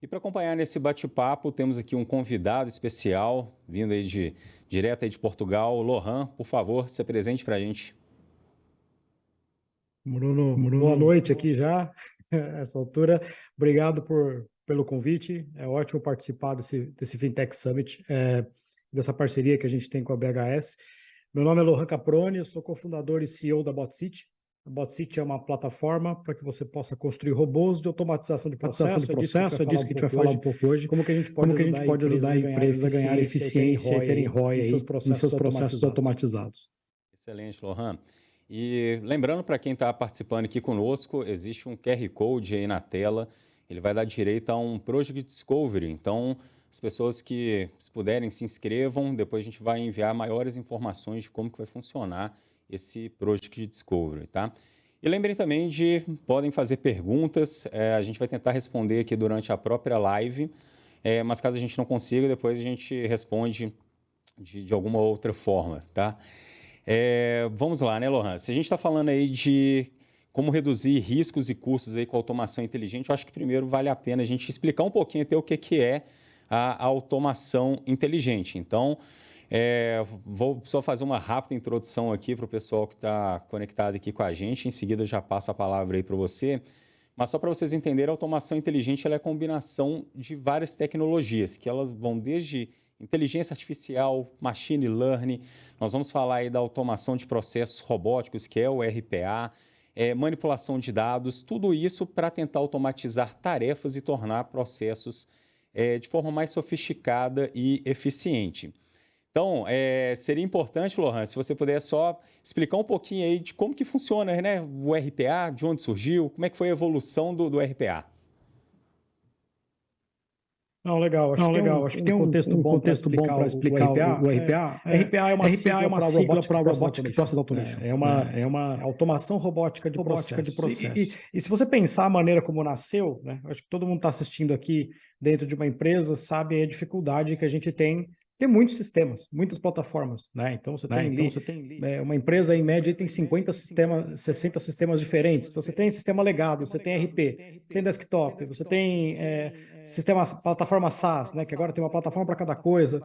E para acompanhar nesse bate-papo, temos aqui um convidado especial, vindo aí direto aí de Portugal. Lohan, por favor, se apresente para a gente. Bruno, boa Bruno, noite aqui já, essa altura. Obrigado pelo convite. É ótimo participar desse Fintech Summit, dessa parceria que a gente tem com a BHS. Meu nome é Lohan Caproni, eu sou cofundador e CEO da BotCity. A BotCity é uma plataforma para que você possa construir robôs de automatização de atuação de processo. processo, é disso que a gente vai falar um pouco hoje. Como que a gente Como pode que a gente ajudar pode ajudar empresas empresas a ganhar eficiência eficiência e terem ROI em seus aí em processos seus processos automatizados. automatizados. Excelente, Lohan. E lembrando para quem está participando aqui conosco, existe um QR Code aí na tela, ele vai dar direito a um Project Discovery. Então, as pessoas que se puderem se inscrevam, depois a gente vai enviar maiores informações de como que vai funcionar esse Project Discovery, tá? E lembrem também podem fazer perguntas, a gente vai tentar responder aqui durante a própria live, mas caso a gente não consiga, depois a gente responde de alguma outra forma, tá? Vamos lá, né, Lohan? Se a gente está falando aí de como reduzir riscos e custos aí com automação inteligente, eu acho que primeiro vale a pena a gente explicar um pouquinho até o que é a automação inteligente. Então, vou só fazer uma rápida introdução aqui para o pessoal que está conectado aqui com a gente, em seguida eu já passo a palavra aí para você. Mas só para vocês entenderem, a automação inteligente ela é a combinação de várias tecnologias, que elas vão desde inteligência artificial, machine learning, nós vamos falar aí da automação de processos robóticos, que é o RPA, manipulação de dados, tudo isso para tentar automatizar tarefas e tornar processos de forma mais sofisticada e eficiente. Então, seria importante, Lohan, se você puder só explicar um pouquinho aí de como que funciona, né, o RPA, de onde surgiu, como é que foi a evolução do RPA. Não, legal. Acho que Não, tem legal. Acho que um tem contexto um bom para contexto bom explicar para o explicar RPA. o RPA. RPA é uma RPA é sigla uma para sigla Robotic para Process Robotic Automation. Process Automation. É uma É uma automação robótica de robótica de processos. processos. E se você pensar a maneira como nasceu, né, acho que todo mundo está assistindo aqui dentro de uma empresa sabe a dificuldade que a gente tem. Tem muitos sistemas, muitas plataformas, né? Então você tem ali, uma empresa em média tem 50 sistemas, 60 sistemas diferentes. Então você tem sistema legado, você tem RP, você tem desktop, você tem sistema, plataforma SaaS, né? Que agora tem uma plataforma para cada coisa.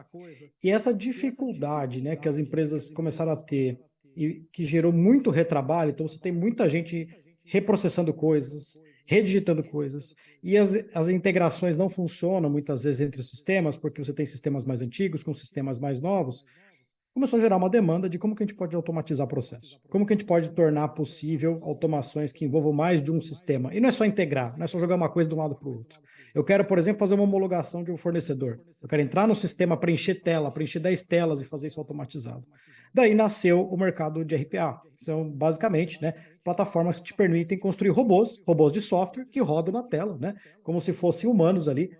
E essa dificuldade, né, que as empresas começaram a ter e que gerou muito retrabalho, então você tem muita gente reprocessando coisas, redigitando coisas, e as integrações não funcionam muitas vezes entre os sistemas, porque você tem sistemas mais antigos com sistemas mais novos, começou a gerar uma demanda de como que a gente pode automatizar o processo, como que a gente pode tornar possível automações que envolvam mais de um sistema. E não é só integrar, não é só jogar uma coisa de um lado para o outro. Eu quero, por exemplo, fazer uma homologação de um fornecedor. Eu quero entrar no sistema, preencher tela, preencher 10 telas e fazer isso automatizado. Daí nasceu o mercado de RPA. São basicamente, né, plataformas que te permitem construir robôs de software que rodam na tela, né, como se fossem humanos ali,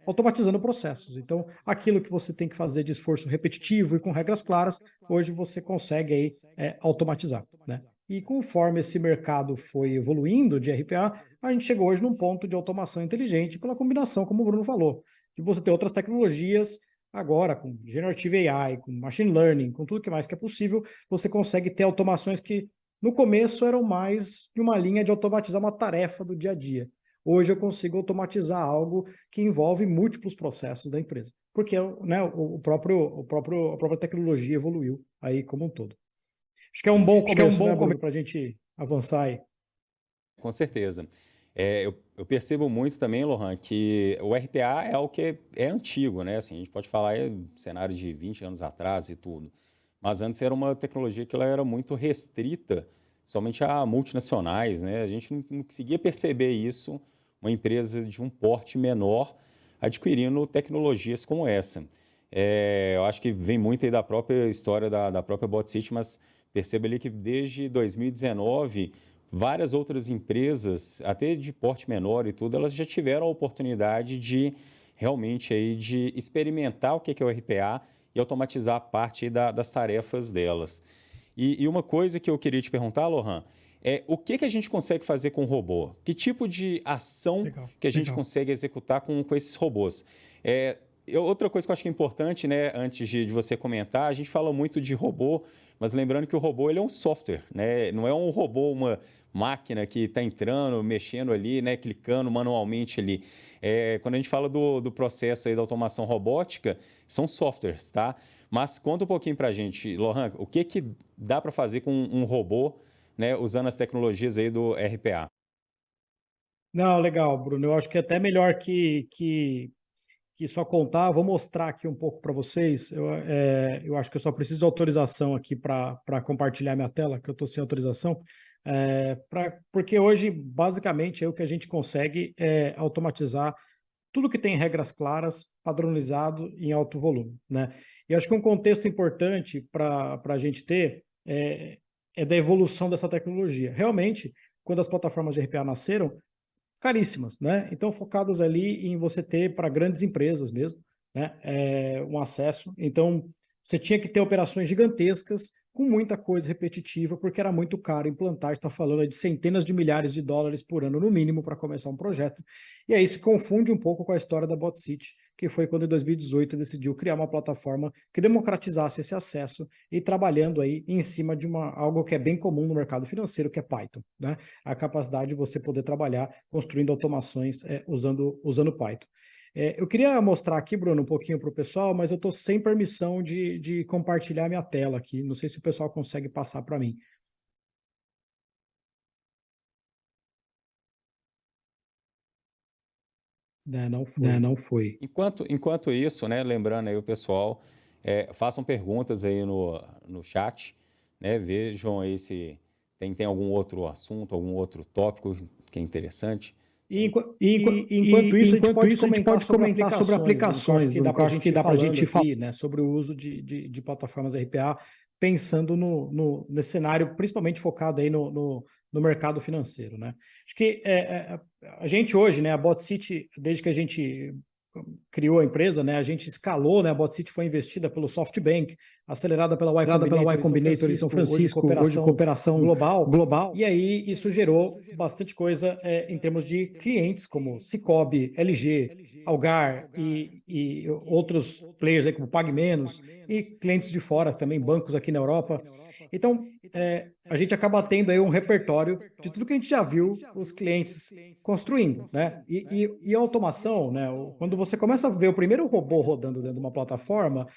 automatizando processos. Então, aquilo que você tem que fazer de esforço repetitivo e com regras claras, hoje você consegue aí automatizar, né? E conforme esse mercado foi evoluindo de RPA, a gente chegou hoje num ponto de automação inteligente pela combinação, como o Bruno falou, de você ter outras tecnologias agora, com Generative AI, com Machine Learning, com tudo que mais que é possível, você consegue ter automações que no começo eram mais de uma linha de automatizar uma tarefa do dia a dia. Hoje eu consigo automatizar algo que envolve múltiplos processos da empresa, porque né, a própria tecnologia evoluiu aí como um todo. Acho que é um bom Isso. começo, né, Bruno, para a gente avançar aí. Com certeza. Eu percebo muito também, Lohan, que o RPA é algo que é antigo, né? Assim, a gente pode falar em cenário de 20 anos atrás e tudo. Mas antes era uma tecnologia que ela era muito restrita somente a multinacionais, né? A gente não conseguia perceber isso, uma empresa de um porte menor adquirindo tecnologias como essa. Eu acho que vem muito aí da própria história da própria BotCity, mas percebo ali que desde 2019 várias outras empresas, até de porte menor e tudo, elas já tiveram a oportunidade de realmente aí de experimentar o que é o RPA e automatizar parte aí das tarefas delas. E uma coisa que eu queria te perguntar, Lohan, é o que a gente consegue fazer com o robô? Que tipo de ação Legal. que a gente consegue executar com esses robôs? Outra coisa que eu acho que é importante, né, antes de você comentar, a gente fala muito de robô, mas lembrando que o robô ele é um software, né? Não é um robô, máquina que está entrando, mexendo ali, né, clicando manualmente ali. Quando a gente fala do processo aí da automação robótica, são softwares, tá? Mas conta um pouquinho para a gente, Lohan, o que dá para fazer com um robô, né, usando as tecnologias aí do RPA? Não, legal, Bruno. Eu acho que é até melhor que só contar. Vou mostrar aqui um pouco para vocês. Eu acho que eu só preciso de autorização aqui para compartilhar minha tela, que eu estou sem autorização. Porque hoje, basicamente, o que a gente consegue é automatizar tudo que tem regras claras, padronizado em alto volume, né? E acho que um contexto importante para a gente ter é da evolução dessa tecnologia. Realmente, quando as plataformas de RPA nasceram, caríssimas, né? Então, focadas ali em você ter para grandes empresas mesmo, né? Um acesso. Então, você tinha que ter operações gigantescas com muita coisa repetitiva, porque era muito caro implantar. Está falando de centenas de milhares de dólares por ano, no mínimo, para começar um projeto. E aí se confunde um pouco com a história da BotCity, que foi quando em 2018 decidiu criar uma plataforma que democratizasse esse acesso e trabalhando aí em cima de algo que é bem comum no mercado financeiro, que é Python, né? A capacidade de você poder trabalhar construindo automações usando Python. Eu queria mostrar aqui, Bruno, um pouquinho para o pessoal, mas eu estou sem permissão de compartilhar minha tela aqui. Não sei se o pessoal consegue passar para mim. Não foi. Não foi. Enquanto isso, né, lembrando aí o pessoal, façam perguntas aí no chat, né, vejam aí se tem algum outro assunto, algum outro tópico que é interessante. Enquanto isso, a gente pode comentar sobre aplicações. Eu acho que dá para a gente falar aqui, né, sobre o uso de plataformas RPA, pensando nesse cenário, principalmente focado aí no mercado financeiro, né? Acho que a gente hoje, né, a BotCity, desde que a gente criou a empresa, né, a gente escalou, né, a BotCity foi investida pelo SoftBank, acelerada pela Y Combinator em São Francisco, hoje cooperação global, e aí isso gerou bastante coisa em termos de clientes, como Cicobi, LG, Algar e outros players aí, como PagMenos, e clientes de fora também, bancos aqui na Europa. Então, a gente acaba tendo aí um repertório de tudo que a gente já viu os clientes construindo, né? E a automação, né? Quando você começa a ver o primeiro robô rodando dentro de uma plataforma,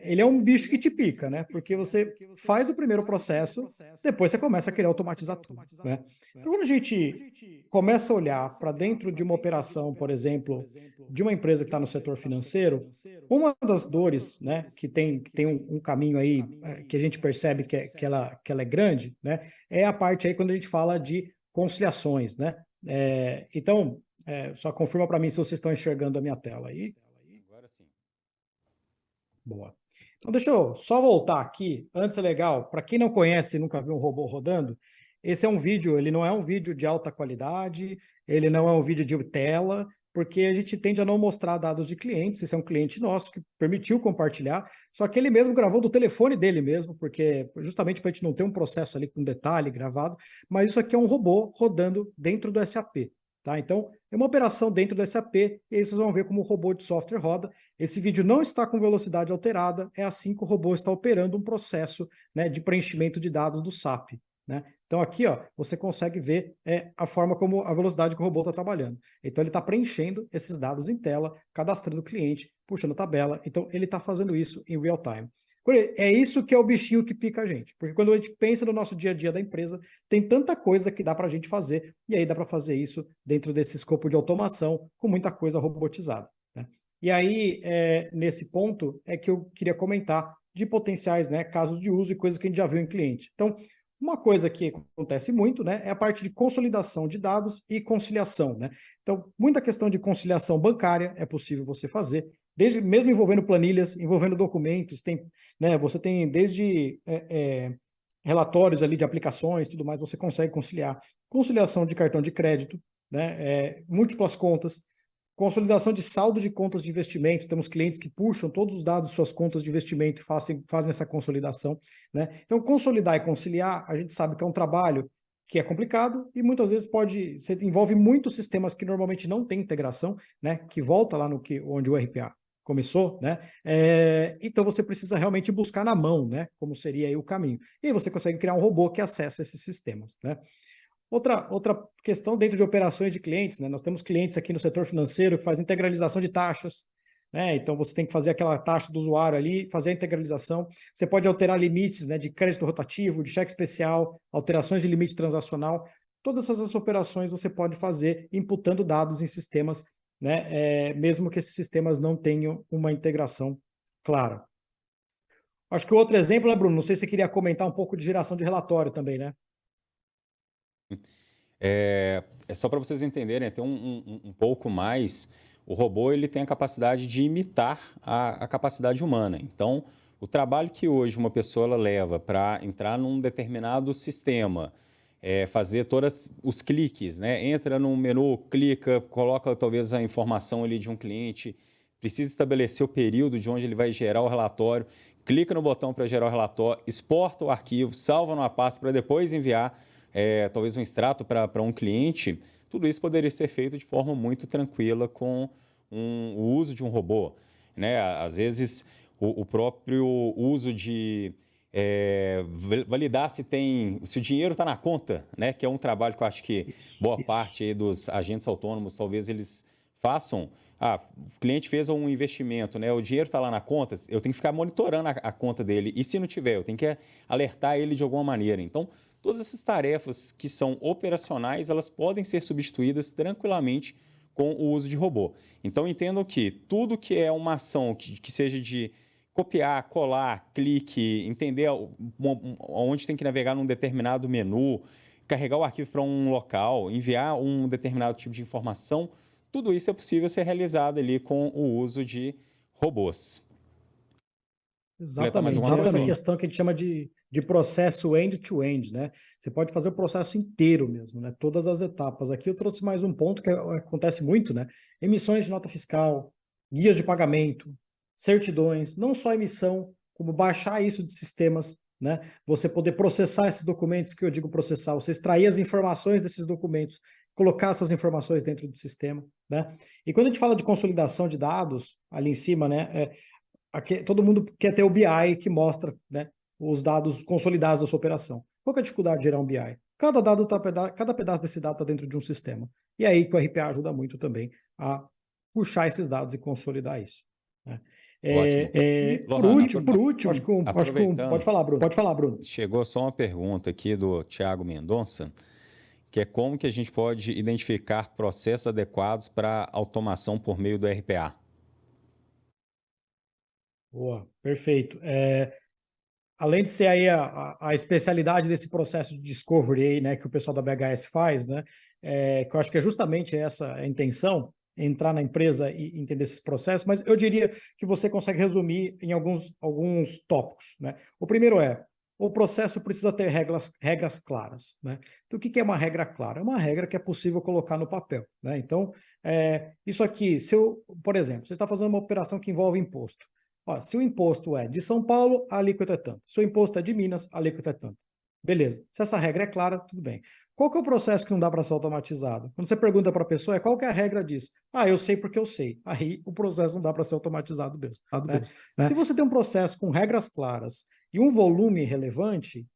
ele é um bicho que te pica, né? Porque você faz o primeiro processo, depois você começa a querer automatizar tudo, né? Então, quando a gente começa a olhar para dentro de uma operação, por exemplo, de uma empresa que está no setor financeiro, uma das dores, né, que tem um caminho aí que a gente percebe que ela é grande, né, é a parte aí quando a gente fala de conciliações, né? Então, só confirma para mim se vocês estão enxergando a minha tela aí. Agora sim. Boa. Então, deixa eu só voltar aqui. Antes é legal, para quem não conhece e nunca viu um robô rodando, esse é um vídeo, ele não é um vídeo de alta qualidade, ele não é um vídeo de tela, porque a gente tende a não mostrar dados de clientes. Esse é um cliente nosso que permitiu compartilhar, só que ele mesmo gravou do telefone dele mesmo, porque justamente para a gente não ter um processo ali com detalhe gravado, mas isso aqui é um robô rodando dentro do SAP. Tá? Então, é uma operação dentro do SAP, e aí vocês vão ver como o robô de software roda. Esse vídeo não está com velocidade alterada, é assim que o robô está operando um processo, né, de preenchimento de dados do SAP. Né? Então aqui, ó, você consegue ver a forma como a velocidade que o robô está trabalhando. Então ele está preenchendo esses dados em tela, cadastrando o cliente, puxando tabela. Então ele está fazendo isso em real time. É isso que é o bichinho que pica a gente. Porque quando a gente pensa no nosso dia a dia da empresa, tem tanta coisa que dá para a gente fazer, e aí dá para fazer isso dentro desse escopo de automação, com muita coisa robotizada. Né? E aí, nesse ponto, é que eu queria comentar de potenciais, né, casos de uso e coisas que a gente já viu em cliente. Então, uma coisa que acontece muito, né, é a parte de consolidação de dados e conciliação, né? Então, muita questão de conciliação bancária é possível você fazer, mesmo envolvendo planilhas, envolvendo documentos, né, você tem desde relatórios ali de aplicações, tudo mais, você consegue conciliar. Conciliação de cartão de crédito, né, múltiplas contas, consolidação de saldo de contas de investimento. Temos clientes que puxam todos os dados de suas contas de investimento e fazem essa consolidação. Né? Então, consolidar e conciliar, a gente sabe que é um trabalho que é complicado e muitas vezes envolve muitos sistemas que normalmente não têm integração, né? Que volta lá onde o RPA começou, né? Então você precisa realmente buscar na mão, né? Como seria aí o caminho. E aí você consegue criar um robô que acessa esses sistemas, né? Outra questão dentro de operações de clientes, né? Nós temos clientes aqui no setor financeiro que fazem integralização de taxas, né? Então você tem que fazer aquela taxa do usuário ali, fazer a integralização. Você pode alterar limites, né, de crédito rotativo, de cheque especial, alterações de limite transacional. Todas essas operações você pode fazer imputando dados em sistemas, né? Mesmo que esses sistemas não tenham uma integração clara. Acho que o outro exemplo, né, Bruno? Não sei se você queria comentar um pouco de geração de relatório também, né? É só para vocês entenderem, até um pouco mais, o robô ele tem a capacidade de imitar a capacidade humana. Então, o trabalho que hoje uma pessoa ela leva para entrar num determinado sistema, fazer todos os cliques, né? Entra num menu, clica, coloca talvez a informação ali de um cliente, precisa estabelecer o período de onde ele vai gerar o relatório, clica no botão para gerar o relatório, exporta o arquivo, salva numa pasta para depois enviar talvez um extrato para um cliente, tudo isso poderia ser feito de forma muito tranquila com o uso de um robô, né? Às vezes, o próprio uso de validar se o dinheiro está na conta, né? Que é um trabalho que eu acho que boa parte aí dos agentes autônomos, talvez eles façam. O cliente fez um investimento, né? O dinheiro está lá na conta, eu tenho que ficar monitorando a conta dele. E se não tiver, eu tenho que alertar ele de alguma maneira. Então, todas essas tarefas que são operacionais, elas podem ser substituídas tranquilamente com o uso de robô. Então, entendam que tudo que é uma ação que seja de copiar, colar, clique, entender onde tem que navegar num determinado menu, carregar o arquivo para um local, enviar um determinado tipo de informação, tudo isso é possível ser realizado ali com o uso de robôs. Exatamente. Essa questão que a gente chama de processo end-to-end, né? Você pode fazer o processo inteiro mesmo, né? Todas as etapas. Aqui eu trouxe mais um ponto que acontece muito, né? Emissões de nota fiscal, guias de pagamento, certidões, não só emissão, como baixar isso de sistemas, né? Você poder processar esses documentos, que eu digo processar, você extrair as informações desses documentos, colocar essas informações dentro do sistema, né? E quando a gente fala de consolidação de dados, ali em cima, né? Aqui, todo mundo quer ter o BI que mostra, né, os dados consolidados da sua operação. Qual que é a dificuldade de gerar um BI? Cada pedaço desse dado está dentro de um sistema. E é aí que o RPA ajuda muito também a puxar esses dados e consolidar isso, né? Ótimo. Por último, pode falar, Bruno. Chegou só uma pergunta aqui do Thiago Mendonça, que é como que a gente pode identificar processos adequados para automação por meio do RPA? Boa, perfeito. Além de ser aí a especialidade desse processo de discovery aí, né, que o pessoal da BHS faz, né, que eu acho que é justamente essa a intenção, entrar na empresa e entender esses processos, mas eu diria que você consegue resumir em alguns tópicos, né? O primeiro o processo precisa ter regras claras, né? Então, o que é uma regra clara? É uma regra que é possível colocar no papel, né? Então, isso aqui, por exemplo, você está fazendo uma operação que envolve imposto. Ó, se o imposto é de São Paulo, a alíquota é tanto. Se o imposto é de Minas, a alíquota é tanto. Beleza. Se essa regra é clara, tudo bem. Qual que é o processo que não dá para ser automatizado? Quando você pergunta para a pessoa, qual que é a regra disso? Eu sei porque eu sei. Aí o processo não dá para ser automatizado mesmo. Né? Se você tem um processo com regras claras e um volume relevante,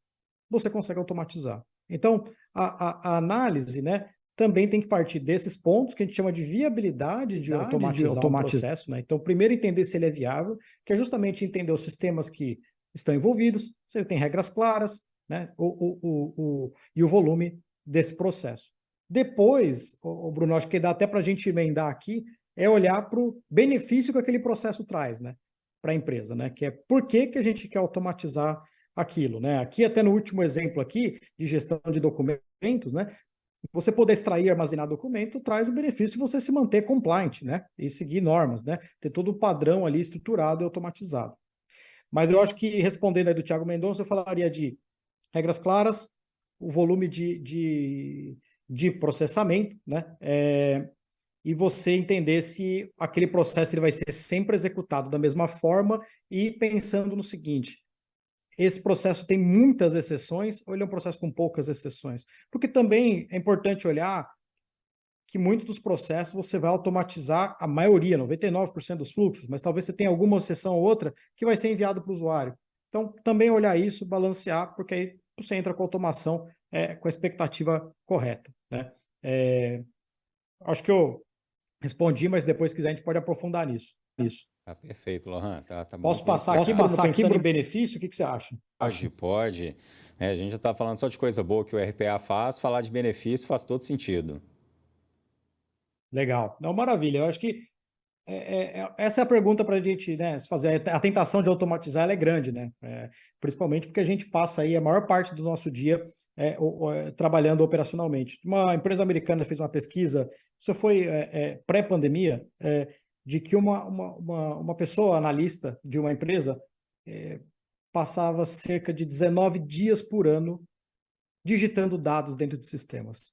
você consegue automatizar. Então, a análise, né, também tem que partir desses pontos que a gente chama de viabilidade de automatizar um processo, né? Então, primeiro entender se ele é viável, que é justamente entender os sistemas que estão envolvidos, se ele tem regras claras, né? E o volume desse processo. Depois, Bruno, acho que dá até para a gente emendar aqui, é olhar para o benefício que aquele processo traz, né, para a empresa, né? Que é por que a gente quer automatizar aquilo, né? Aqui, até no último exemplo aqui, de gestão de documentos, né? Você poder extrair e armazenar documento traz o benefício de você se manter compliant, né? E seguir normas, né? Ter todo o padrão ali estruturado e automatizado. Mas eu acho que, respondendo aí do Thiago Mendonça, eu falaria de regras claras, o volume de processamento, né? E você entender se aquele processo ele vai ser sempre executado da mesma forma e pensando no seguinte: esse processo tem muitas exceções ou ele é um processo com poucas exceções? Porque também é importante olhar que muitos dos processos você vai automatizar a maioria, 99% dos fluxos, mas talvez você tenha alguma exceção ou outra que vai ser enviado para o usuário. Então, também olhar isso, balancear, porque aí você entra com a automação com a expectativa correta, né? Acho que eu respondi, mas depois, se quiser, a gente pode aprofundar nisso. Tá perfeito, Lohan. Tá Posso muito passar bem aqui, explicado. Bruno, pensando em benefício? O que você acha? Pode. A gente já está falando só de coisa boa que o RPA faz, falar de benefício faz todo sentido. Legal. Não, maravilha. Eu acho que essa é a pergunta para a gente, né, fazer. A tentação de automatizar ela é grande, né? Principalmente porque a gente passa aí a maior parte do nosso dia trabalhando operacionalmente. Uma empresa americana fez uma pesquisa, isso foi pré-pandemia, de que uma pessoa analista de uma empresa passava cerca de 19 dias por ano digitando dados dentro de sistemas.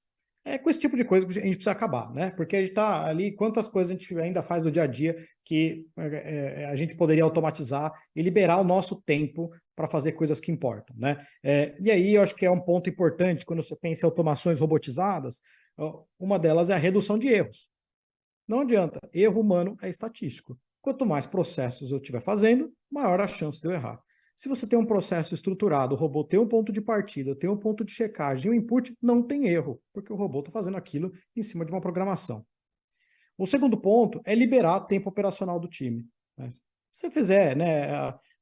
Com esse tipo de coisa que a gente precisa acabar, né? Porque a gente está ali, quantas coisas a gente ainda faz no dia a dia que a gente poderia automatizar e liberar o nosso tempo para fazer coisas que importam, né? E aí eu acho que é um ponto importante quando você pensa em automações robotizadas, uma delas é a redução de erros. Não adianta, erro humano é estatístico. Quanto mais processos eu estiver fazendo, maior a chance de eu errar. Se você tem um processo estruturado, o robô tem um ponto de partida, tem um ponto de checagem, um input, não tem erro, porque o robô está fazendo aquilo em cima de uma programação. O segundo ponto é liberar tempo operacional do time. Se você fizer, né,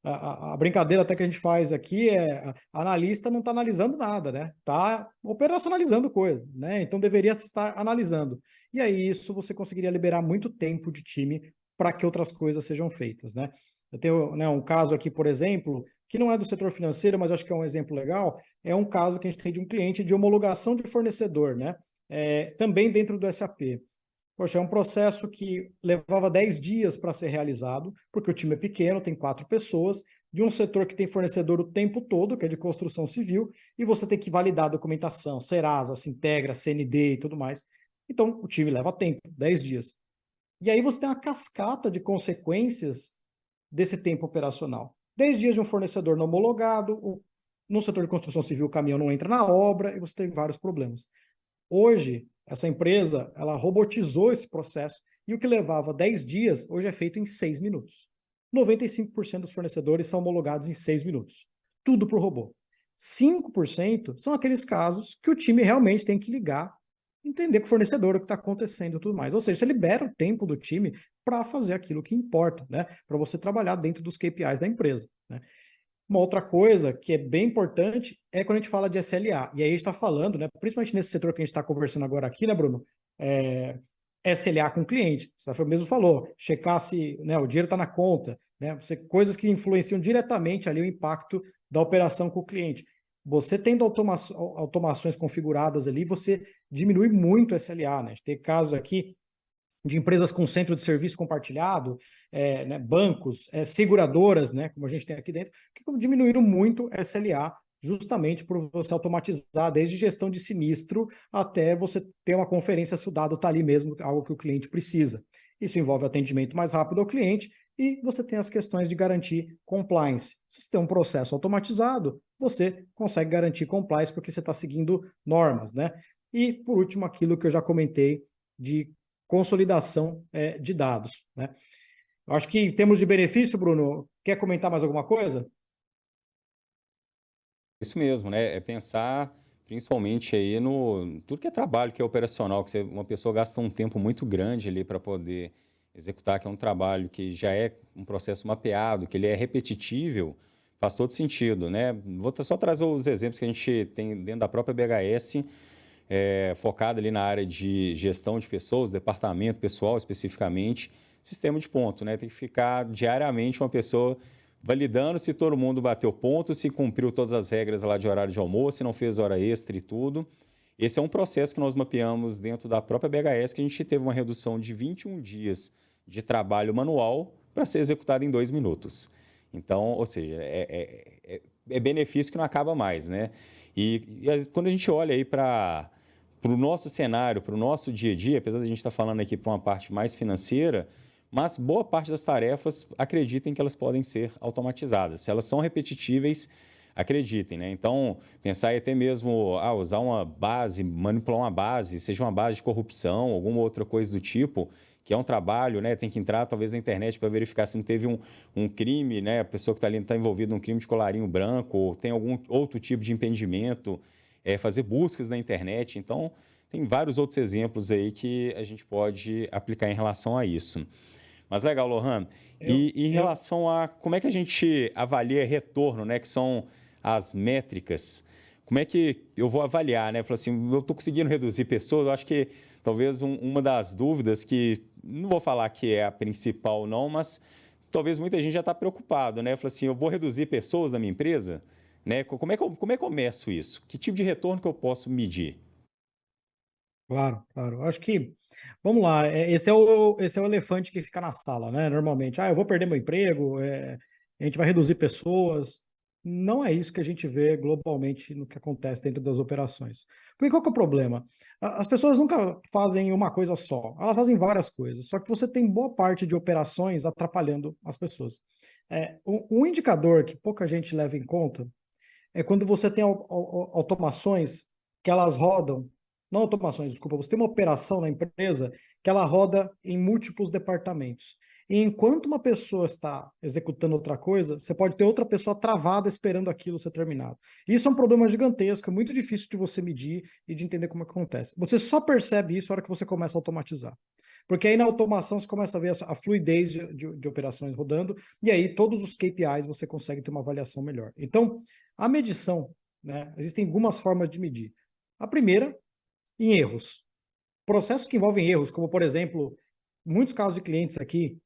a brincadeira até que a gente faz aqui a analista não está analisando nada, né? Está operacionalizando coisa, né? Então deveria estar analisando. E aí isso você conseguiria liberar muito tempo de time para que outras coisas sejam feitas, né? Eu tenho, né, um caso aqui, por exemplo, que não é do setor financeiro, mas acho que é um exemplo legal, é um caso que a gente tem de um cliente de homologação de fornecedor, né? Também dentro do SAP. Poxa, é um processo que levava 10 dias para ser realizado, porque o time é pequeno, tem 4 pessoas, de um setor que tem fornecedor o tempo todo, que é de construção civil, e você tem que validar a documentação, Serasa, Sintegra, CND e tudo mais. Então, o time leva tempo, 10 dias. E aí você tem uma cascata de consequências desse tempo operacional. 10 dias de um fornecedor não homologado, no setor de construção civil o caminhão não entra na obra, e você tem vários problemas. Hoje, essa empresa, ela robotizou esse processo e o que levava 10 dias, hoje é feito em 6 minutos. 95% dos fornecedores são homologados em 6 minutos. Tudo por robô. 5% são aqueles casos que o time realmente tem que ligar, entender com o fornecedor o que está acontecendo e tudo mais. Ou seja, você libera o tempo do time para fazer aquilo que importa, né? Para você trabalhar dentro dos KPIs da empresa, né? Uma outra coisa que é bem importante é quando a gente fala de SLA. E aí a gente está falando, né, principalmente nesse setor que a gente está conversando agora aqui, né, Bruno? SLA com o cliente. Você mesmo falou, checar se, né, o dinheiro está na conta, né? Coisas que influenciam diretamente ali o impacto da operação com o cliente. Você tendo automações configuradas ali, você diminui muito o SLA, né? A gente tem casos aqui de empresas com centro de serviço compartilhado, né, bancos, seguradoras, né, como a gente tem aqui dentro, que diminuíram muito SLA, justamente por você automatizar desde gestão de sinistro até você ter uma conferência se o dado está ali mesmo, algo que o cliente precisa. Isso envolve atendimento mais rápido ao cliente e você tem as questões de garantir compliance. Se você tem um processo automatizado, você consegue garantir compliance porque você está seguindo normas, né? E, por último, aquilo que eu já comentei de consolidação de dados, né? Eu acho que em termos de benefício, Bruno, quer comentar mais alguma coisa? Isso mesmo, né? É pensar principalmente aí no tudo que é trabalho, que é operacional, que uma pessoa gasta um tempo muito grande ali para poder executar, que é um trabalho que já é um processo mapeado, que ele é repetitível, faz todo sentido, né? Vou só trazer os exemplos que a gente tem dentro da própria BHS, focado ali na área de gestão de pessoas, departamento pessoal especificamente, sistema de ponto, né? Tem que ficar diariamente uma pessoa validando se todo mundo bateu ponto, se cumpriu todas as regras lá de horário de almoço, se não fez hora extra e tudo. Esse é um processo que nós mapeamos dentro da própria BHS, que a gente teve uma redução de 21 dias de trabalho manual para ser executado em 2 minutos. Então, ou seja, é benefício que não acaba mais, né? E quando a gente olha aí para o nosso cenário, para o nosso dia a dia, apesar de a gente estar falando aqui para uma parte mais financeira, mas boa parte das tarefas acreditem que elas podem ser automatizadas. Se elas são repetitíveis, acreditem, né? Então, pensar em até mesmo usar uma base, manipular uma base, seja uma base de corrupção, alguma outra coisa do tipo, que é um trabalho, né? Tem que entrar talvez na internet para verificar se não teve um crime, né? A pessoa que está ali está envolvida num crime de colarinho branco, ou tem algum outro tipo de impedimento, fazer buscas na internet. Então, tem vários outros exemplos aí que a gente pode aplicar em relação a isso. Mas legal, Lohan. E em relação a como é que a gente avalia retorno, né? Que são as métricas. Como é que eu vou avaliar, né? Falar assim, eu estou conseguindo reduzir pessoas. Eu acho que talvez uma das dúvidas que, não vou falar que é a principal não, mas talvez muita gente já está preocupado, né? Fala assim, eu vou reduzir pessoas na minha empresa, né? Como é que eu meço isso? Que tipo de retorno que eu posso medir? Claro, claro. Acho que, vamos lá, esse é o elefante que fica na sala, né? Normalmente, eu vou perder meu emprego, a gente vai reduzir pessoas. Não é isso que a gente vê globalmente no que acontece dentro das operações. Porque qual que é o problema? As pessoas nunca fazem uma coisa só, elas fazem várias coisas, só que você tem boa parte de operações atrapalhando as pessoas. Um indicador que pouca gente leva em conta é quando você tem automações que elas rodam, não automações, desculpa, você tem uma operação na empresa que ela roda em múltiplos departamentos. E enquanto uma pessoa está executando outra coisa, você pode ter outra pessoa travada esperando aquilo ser terminado. Isso é um problema gigantesco, é muito difícil de você medir e de entender como é que acontece. Você só percebe isso na hora que você começa a automatizar. Porque aí na automação você começa a ver a fluidez de operações rodando, e aí todos os KPIs você consegue ter uma avaliação melhor. Então, a medição, né, existem algumas formas de medir. A primeira, em erros. Processos que envolvem erros, como, por exemplo, muitos casos de clientes aqui,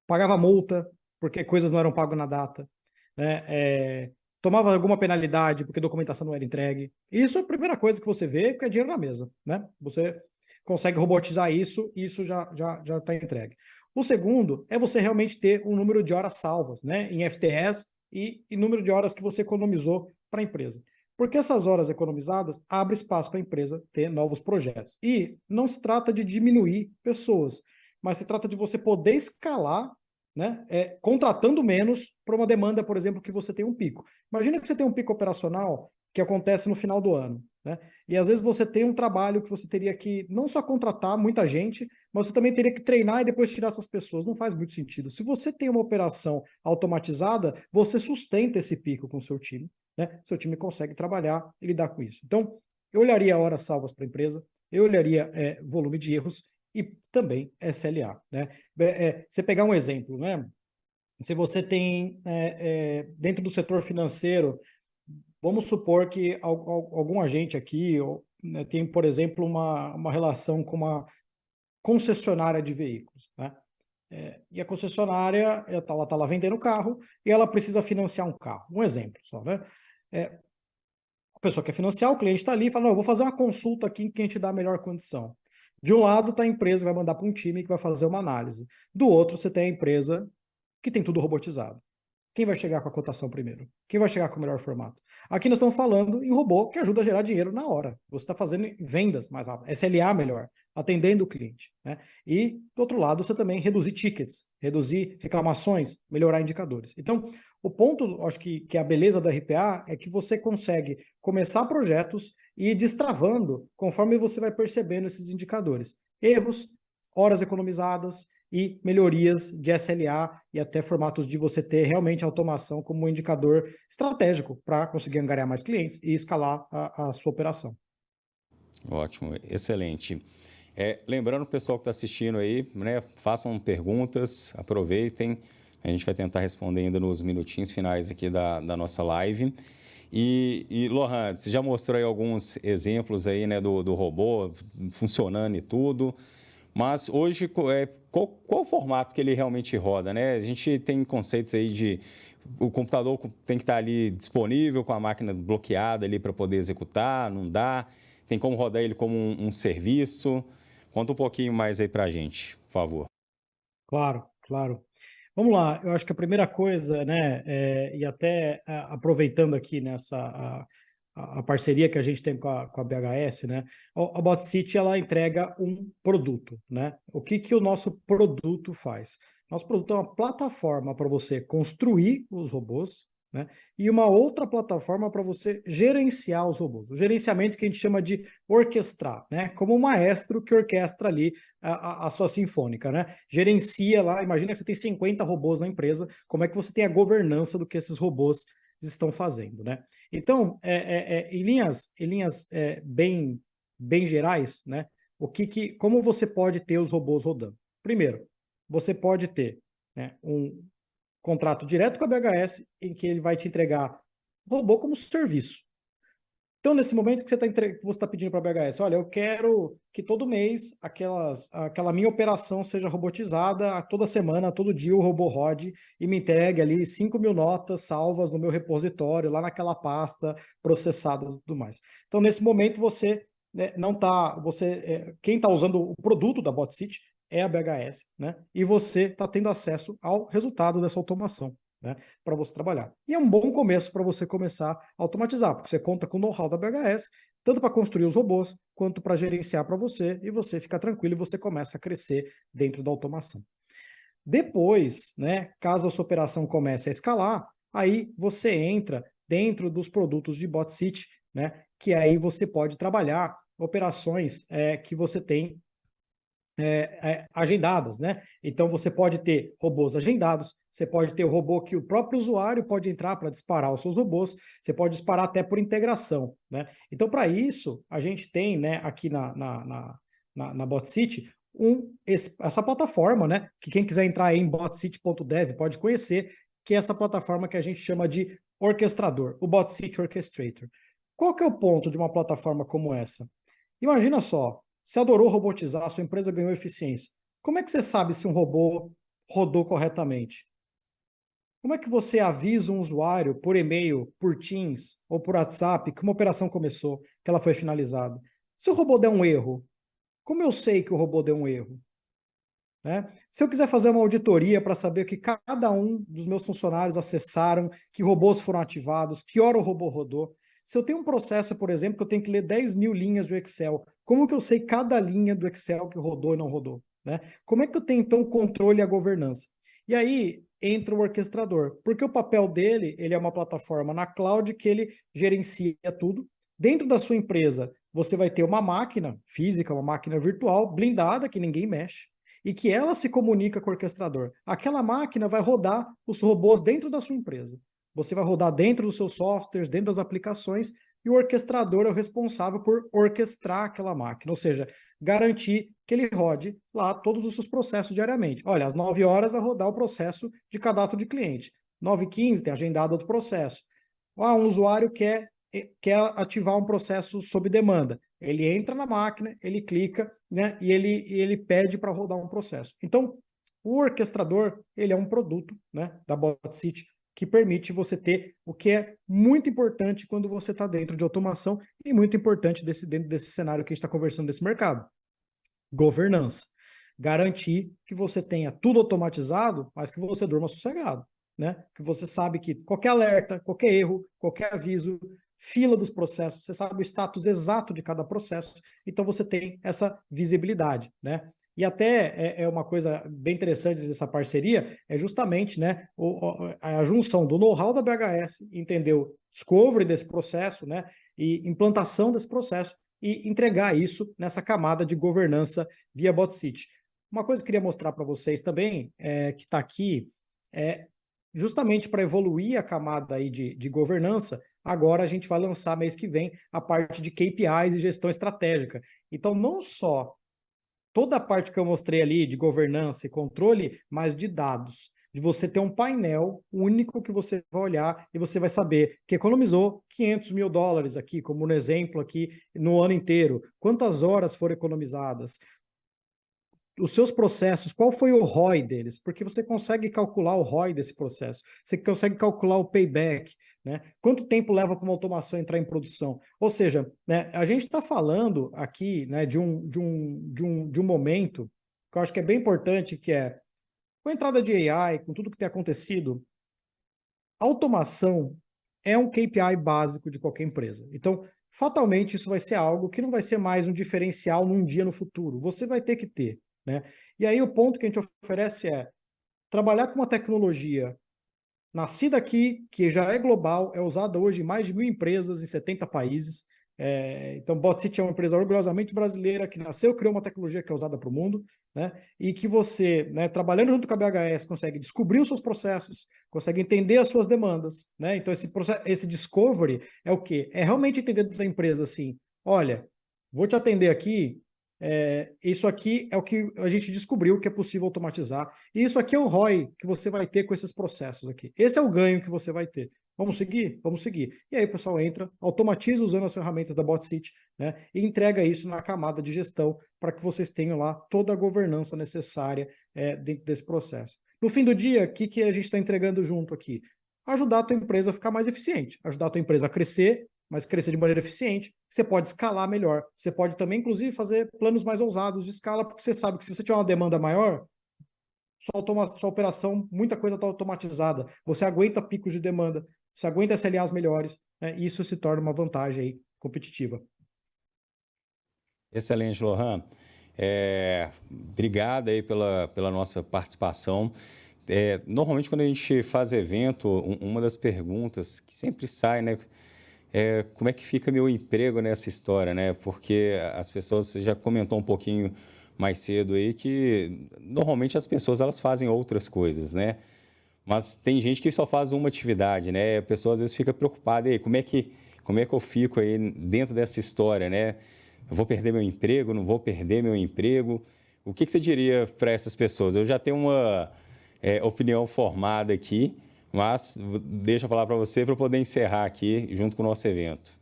pagava multa porque coisas não eram pagas na data, né, tomava alguma penalidade porque a documentação não era entregue. Isso é a primeira coisa que você vê, porque é dinheiro na mesa. Né? Você consegue robotizar isso e isso já está entregue. O segundo é você realmente ter um número de horas salvas, né, em FTS e número de horas que você economizou para a empresa. Porque essas horas economizadas abrem espaço para a empresa ter novos projetos. E não se trata de diminuir pessoas, mas se trata de você poder escalar, né, contratando menos para uma demanda, por exemplo, que você tem um pico. Imagina que você tem um pico operacional que acontece no final do ano, né? E às vezes você tem um trabalho que você teria que não só contratar muita gente, mas você também teria que treinar e depois tirar essas pessoas. Não faz muito sentido. Se você tem uma operação automatizada, você sustenta esse pico com o seu time, né? Seu time consegue trabalhar e lidar com isso. Então, eu olharia horas salvas para a empresa, eu olharia volume de erros e também SLA, né? Você pegar um exemplo, né? Se você tem dentro do setor financeiro, vamos supor que algum agente aqui né, tem, por exemplo, uma relação com uma concessionária de veículos, né? E a concessionária, ela está lá vendendo o carro e ela precisa financiar um carro. Um exemplo só, né? A pessoa quer financiar, o cliente está ali e fala, não, eu vou fazer uma consulta aqui em quem te dá a melhor condição. De um lado está a empresa que vai mandar para um time que vai fazer uma análise. Do outro, você tem a empresa que tem tudo robotizado. Quem vai chegar com a cotação primeiro? Quem vai chegar com o melhor formato? Aqui nós estamos falando em robô que ajuda a gerar dinheiro na hora. Você está fazendo vendas mais rápido, SLA melhor, atendendo o cliente. Né? E, do outro lado, você também reduzir tickets, reduzir reclamações, melhorar indicadores. Então, o ponto, acho que a beleza do RPA é que você consegue começar projetos e ir destravando conforme você vai percebendo esses indicadores. Erros, horas economizadas, e melhorias de SLA e até formatos de você ter realmente automação como um indicador estratégico para conseguir angariar mais clientes e escalar a sua operação. Ótimo, excelente. Lembrando o pessoal que está assistindo aí, né, façam perguntas, aproveitem. A gente vai tentar responder ainda nos minutinhos finais aqui da nossa live. E Lohan, você já mostrou aí alguns exemplos aí, né, do robô funcionando e tudo. Mas hoje, qual o formato que ele realmente roda, né? A gente tem conceitos aí de o computador tem que estar ali disponível com a máquina bloqueada ali para poder executar, não dá. Tem como rodar ele como um serviço. Conta um pouquinho mais aí para a gente, por favor. Claro, claro. Vamos lá, eu acho que a primeira coisa, né, e até aproveitando aqui nessa a parceria que a gente tem com a BHS, né, a BotCity, ela entrega um produto, né? O que o nosso produto faz? Nosso produto é uma plataforma para você construir os robôs, né? E uma outra plataforma para você gerenciar os robôs. O gerenciamento que a gente chama de orquestrar, né? Como um maestro que orquestra ali a sua sinfônica, né? Gerencia lá, imagina que você tem 50 robôs na empresa, como é que você tem a governança do que esses robôs estão fazendo, né? Então, em linhas bem gerais, né? Como você pode ter os robôs rodando? Primeiro, você pode ter, né, um contrato direto com a BHS em que ele vai te entregar robô como serviço. Então, nesse momento que você está pedindo para a BHS, olha, eu quero que todo mês aquela minha operação seja robotizada, toda semana, todo dia o robô rode e me entregue ali 5.000 notas salvas no meu repositório, lá naquela pasta, processadas e tudo mais. Então, nesse momento, você, né, não está... quem está usando o produto da BotSeat é a BHS, né? E você está tendo acesso ao resultado dessa automação, né, para você trabalhar. E é um bom começo para você começar a automatizar, porque você conta com o know-how da BHS, tanto para construir os robôs, quanto para gerenciar para você, e você fica tranquilo e você começa a crescer dentro da automação. Depois, né, caso a sua operação comece a escalar, aí você entra dentro dos produtos de BotSeat, né, que aí você pode trabalhar operações que você tem agendadas, né? Então você pode ter robôs agendados, você pode ter o robô que o próprio usuário pode entrar para disparar os seus robôs, você pode disparar até por integração, né? Então, para isso, a gente tem, né, aqui na BotSeat, essa plataforma, né? Que quem quiser entrar aí em botseat.dev pode conhecer, que é essa plataforma que a gente chama de orquestrador, o BotSeat Orchestrator. Qual que é o ponto de uma plataforma como essa? Imagina só, você adorou robotizar, a sua empresa ganhou eficiência. Como é que você sabe se um robô rodou corretamente? Como é que você avisa um usuário por e-mail, por Teams ou por WhatsApp que uma operação começou, que ela foi finalizada? Se o robô der um erro, como eu sei que o robô deu um erro? Né? Se eu quiser fazer uma auditoria para saber o que cada um dos meus funcionários acessaram, que robôs foram ativados, que hora o robô rodou, se eu tenho um processo, por exemplo, que eu tenho que ler 10.000 linhas do Excel, como que eu sei cada linha do Excel que rodou e não rodou? Né? Como é que eu tenho, então, o controle e a governança? E aí entra o orquestrador, porque o papel dele, ele é uma plataforma na cloud que ele gerencia tudo. Dentro da sua empresa, você vai ter uma máquina física, uma máquina virtual, blindada, que ninguém mexe, e que ela se comunica com o orquestrador. Aquela máquina vai rodar os robôs dentro da sua empresa. Você vai rodar dentro dos seus softwares, dentro das aplicações, e o orquestrador é o responsável por orquestrar aquela máquina, ou seja, garantir que ele rode lá todos os seus processos diariamente. Olha, às 9 horas vai rodar o processo de cadastro de cliente. 9h15 tem agendado outro processo. Um usuário quer ativar um processo sob demanda. Ele entra na máquina, ele clica, né, e ele pede para rodar um processo. Então, o orquestrador, ele é um produto, né, da BotSeat, que permite você ter o que é muito importante quando você está dentro de automação e muito importante dentro desse cenário que a gente está conversando desse mercado. Governança. Garantir que você tenha tudo automatizado, mas que você durma sossegado, né? Que você sabe que qualquer alerta, qualquer erro, qualquer aviso, fila dos processos, você sabe o status exato de cada processo, então você tem essa visibilidade, né? E até uma coisa bem interessante dessa parceria, é justamente, né, a junção do know-how da BHS, entender o discovery desse processo, né, e implantação desse processo, e entregar isso nessa camada de governança via BotSeat. Uma coisa que eu queria mostrar para vocês também, que está aqui, justamente para evoluir a camada aí de governança, agora a gente vai lançar mês que vem a parte de KPIs e gestão estratégica. Então, não só toda a parte que eu mostrei ali de governança e controle, mas de dados. De você ter um painel único que você vai olhar e você vai saber que economizou $500 mil aqui, como no exemplo aqui, no ano inteiro. Quantas horas foram economizadas? Os seus processos, qual foi o ROI deles? Porque você consegue calcular o ROI desse processo, você consegue calcular o payback, né? Quanto tempo leva para uma automação entrar em produção? Ou seja, né, a gente está falando aqui, né, de um momento que eu acho que é bem importante, que é, com a entrada de AI, com tudo que tem acontecido, automação é um KPI básico de qualquer empresa. Então, fatalmente, isso vai ser algo que não vai ser mais um diferencial num dia no futuro. Você vai ter que ter, né? E aí o ponto que a gente oferece é trabalhar com uma tecnologia nascida aqui, que já é global, é usada hoje em mais de 1.000 empresas em 70 países. Então, BotCity é uma empresa orgulhosamente brasileira que nasceu, criou uma tecnologia que é usada para o mundo, né? E que você, né, trabalhando junto com a BHS, consegue descobrir os seus processos, consegue entender as suas demandas, né? Então, esse discovery é o quê? É realmente entender da empresa assim, olha, vou te atender aqui, isso aqui é o que a gente descobriu que é possível automatizar, e isso aqui é o ROI que você vai ter com esses processos aqui. Esse é o ganho que você vai ter. Vamos seguir? Vamos seguir. E aí o pessoal entra, automatiza usando as ferramentas da BotCity, né, e entrega isso na camada de gestão para que vocês tenham lá toda a governança necessária dentro desse processo. No fim do dia, o que a gente está entregando junto aqui? Ajudar a tua empresa a ficar mais eficiente, ajudar a tua empresa a crescer, mas crescer de maneira eficiente. Você pode escalar melhor. Você pode também, inclusive, fazer planos mais ousados de escala, porque você sabe que se você tiver uma demanda maior, sua operação, muita coisa está automatizada. Você aguenta picos de demanda, você aguenta SLAs melhores, né? E isso se torna uma vantagem aí competitiva. Excelente, Lohan. Obrigado aí pela nossa participação. Normalmente, quando a gente faz evento, uma das perguntas que sempre sai, né? Como é que fica meu emprego nessa história, né? Porque as pessoas, você já comentou um pouquinho mais cedo aí que normalmente as pessoas elas fazem outras coisas, né? Mas tem gente que só faz uma atividade, né? A pessoa às vezes fica preocupada, aí, como é que eu fico aí dentro dessa história, né? Eu vou perder meu emprego, não vou perder meu emprego? O que você diria para essas pessoas? Eu já tenho uma opinião formada aqui, mas deixa eu falar para você para eu poder encerrar aqui junto com o nosso evento.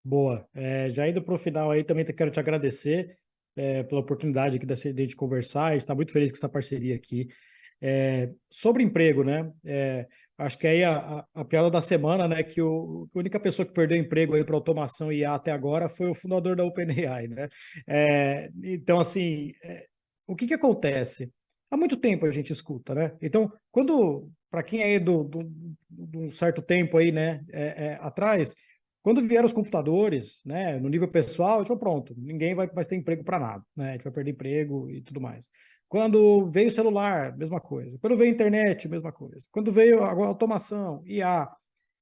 Boa. Já indo para o final aí, também quero te agradecer pela oportunidade aqui de a gente conversar. A gente está muito feliz com essa parceria aqui. Sobre emprego, né? Acho que aí a piada da semana, né? Que a única pessoa que perdeu emprego aí para automação e IA até agora foi o fundador da OpenAI, né? Então, assim, o que acontece? Há muito tempo a gente escuta, né? Então, para quem é de um certo tempo aí, né? Atrás, quando vieram os computadores, né? No nível pessoal, a gente falou, pronto, ninguém vai mais ter emprego para nada, né? A gente vai perder emprego e tudo mais. Quando veio o celular, mesma coisa. Quando veio a internet, mesma coisa. Quando veio a automação, IA,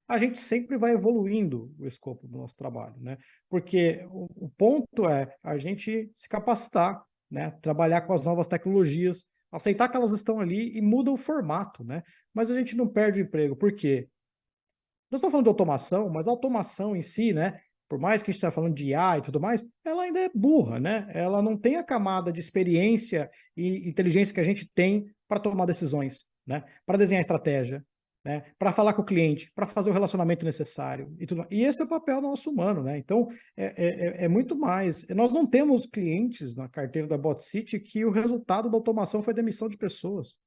a gente sempre vai evoluindo o escopo do nosso trabalho, né? Porque o ponto é a gente se capacitar, né? Trabalhar com as novas tecnologias, aceitar que elas estão ali e muda o formato, né? Mas a gente não perde o emprego. Por quê? Nós estamos falando de automação, mas a automação em si, né? Por mais que a gente esteja falando de IA e tudo mais, ela ainda é burra, né? Ela não tem a camada de experiência e inteligência que a gente tem para tomar decisões, né? Para desenhar estratégia, né? Para falar com o cliente, para fazer o relacionamento necessário e tudo mais. E esse é o papel nosso humano, né? Então, é muito mais. Nós não temos clientes na carteira da BotCity que o resultado da automação foi demissão de pessoas.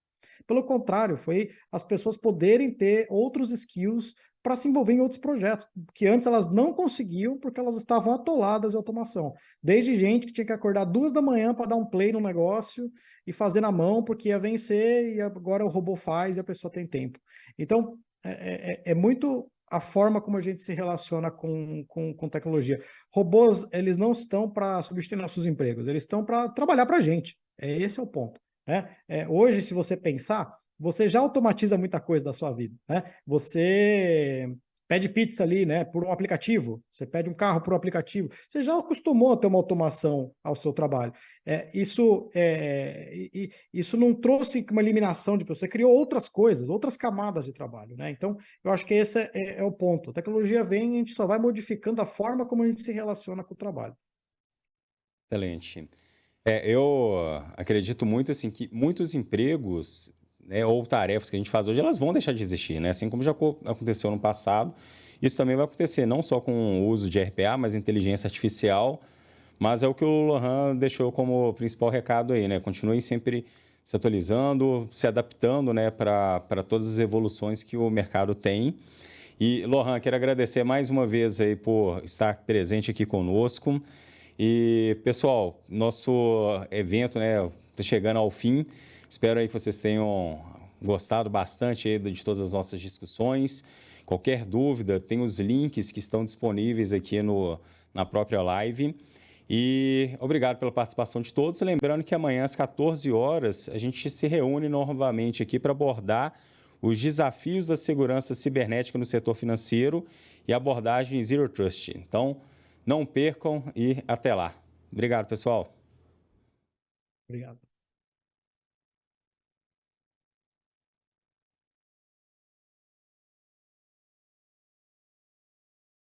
Pelo contrário, foi as pessoas poderem ter outros skills para se envolver em outros projetos, que antes elas não conseguiam porque elas estavam atoladas em automação. Desde gente que tinha que acordar 2 da manhã para dar um play no negócio e fazer na mão porque ia vencer e agora o robô faz e a pessoa tem tempo. Então, é muito a forma como a gente se relaciona com tecnologia. Robôs, eles não estão para substituir nossos empregos, eles estão para trabalhar para a gente. Esse é o ponto. Né? Hoje, se você pensar, você já automatiza muita coisa da sua vida. Né? Você pede pizza ali, né, por um aplicativo, você pede um carro por um aplicativo, você já acostumou a ter uma automação ao seu trabalho. Isso não trouxe uma eliminação de pessoas, você criou outras coisas, outras camadas de trabalho. Né? Então, eu acho que esse é o ponto. A tecnologia vem e a gente só vai modificando a forma como a gente se relaciona com o trabalho. Excelente. Eu acredito muito assim que muitos empregos, né, ou tarefas que a gente faz hoje, elas vão deixar de existir, né? Assim como já aconteceu no passado, isso também vai acontecer não só com o uso de RPA, mas inteligência artificial, mas é o que o Lohan deixou como principal recado aí, né? Continuem sempre se atualizando, se adaptando, né, para todas as evoluções que o mercado tem. E, Lohan, quero agradecer mais uma vez aí por estar presente aqui conosco. E, pessoal, nosso evento, né, está chegando ao fim. Espero aí que vocês tenham gostado bastante aí de todas as nossas discussões. Qualquer dúvida, tem os links que estão disponíveis aqui na própria live. E obrigado pela participação de todos. Lembrando que amanhã às 14 horas a gente se reúne novamente aqui para abordar os desafios da segurança cibernética no setor financeiro e abordagem Zero Trust. Então, não percam e até lá. Obrigado, pessoal. Obrigado.